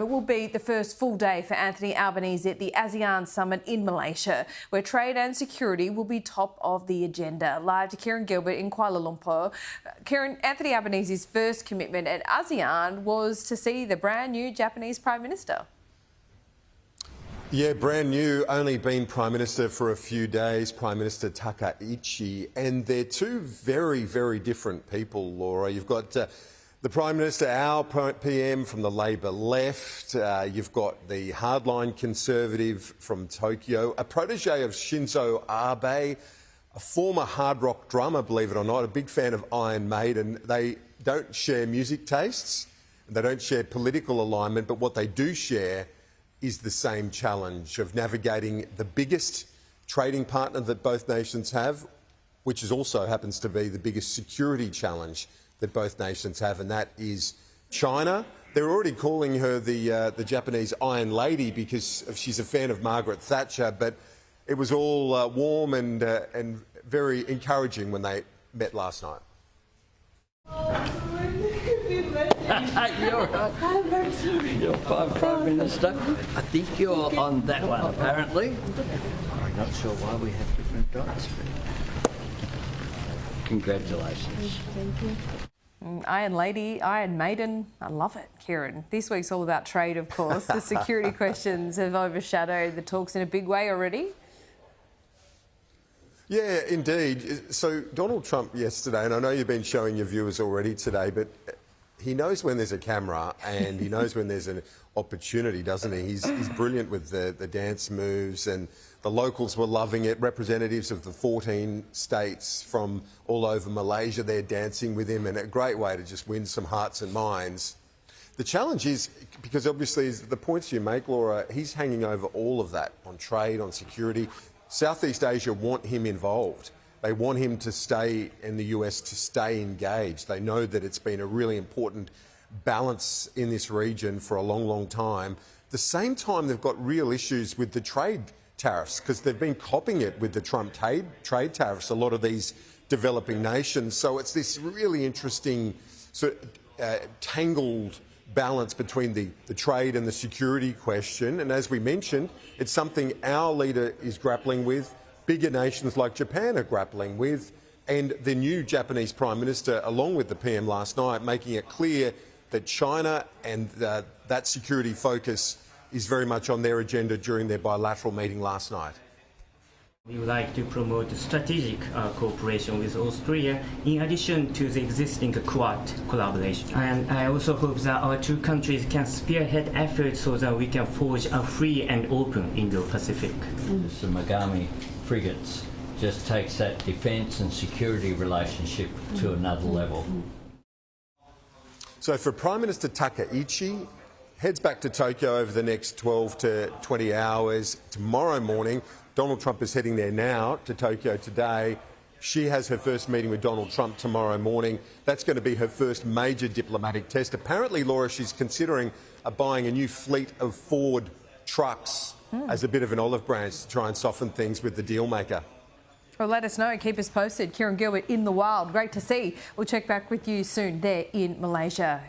It will be the first full day for Anthony Albanese at the ASEAN summit in Malaysia, where trade and security will be top of the agenda. Live to Kieran Gilbert in Kuala Lumpur. Kieran, Anthony Albanese's first commitment at ASEAN was to see the brand new Japanese Prime Minister. Yeah, brand new, only been Prime Minister for a few days, Prime Minister Takaichi, and they're two very, very different people, Laura. You've got the Prime Minister, our PM from the Labor left. You've got the hardline Conservative from Tokyo, a protege of Shinzo Abe, a former hard rock drummer, believe it or not, a big fan of Iron Maiden. They don't share music tastes, they don't share political alignment, but what they do share is the same challenge of navigating the biggest trading partner that both nations have, which is also happens to be the biggest security challenge that both nations have, and that is China. They're already calling her the Japanese Iron Lady because she's a fan of Margaret Thatcher, but it was all warm and very encouraging when they met last night. You're Prime Minister. I think you're on that one, apparently. I'm not sure why we have different dots, but congratulations. Thank you. Iron Lady, Iron Maiden, I love it, Kieran. This week's all about trade, of course. The security questions have overshadowed the talks in a big way already. Yeah, indeed. So Donald Trump yesterday, and I know you've been showing your viewers already today, but he knows when there's a camera and he knows when there's an opportunity, doesn't he? He's brilliant with the dance moves, and the locals were loving it. Representatives of the 14 states from all over Malaysia, they're dancing with him, and a great way to just win some hearts and minds. The challenge is, because obviously the points you make, Laura, he's hanging over all of that on trade, on security. Southeast Asia want him involved. They want him to stay in the US, to stay engaged. They know that it's been a really important balance in this region for a long, long time. At the same time, they've got real issues with the trade tariffs because they've been copying it with the Trump trade tariffs, a lot of these developing nations. So it's this really interesting sort of, tangled balance between the trade and the security question. And as we mentioned, it's something our leader is grappling with, bigger nations like Japan are grappling with, and the new Japanese Prime Minister, along with the PM last night, making it clear that China and that security focus is very much on their agenda during their bilateral meeting last night. We would like to promote strategic cooperation with Australia in addition to the existing Quad collaboration. And I also hope that our two countries can spearhead efforts so that we can forge a free and open Indo-Pacific. The Megami frigates just takes that defence and security relationship to another level. So for Prime Minister Takaichi, heads back to Tokyo over the next 12 to 20 hours. Tomorrow morning, Donald Trump is heading there now to Tokyo today. She has her first meeting with Donald Trump tomorrow morning. That's going to be her first major diplomatic test. Apparently, Laura, she's considering buying a new fleet of Ford trucks as a bit of an olive branch to try and soften things with the deal maker. Well, let us know. Keep us posted. Kieran Gilbert in the wild. Great to see. We'll check back with you soon there in Malaysia.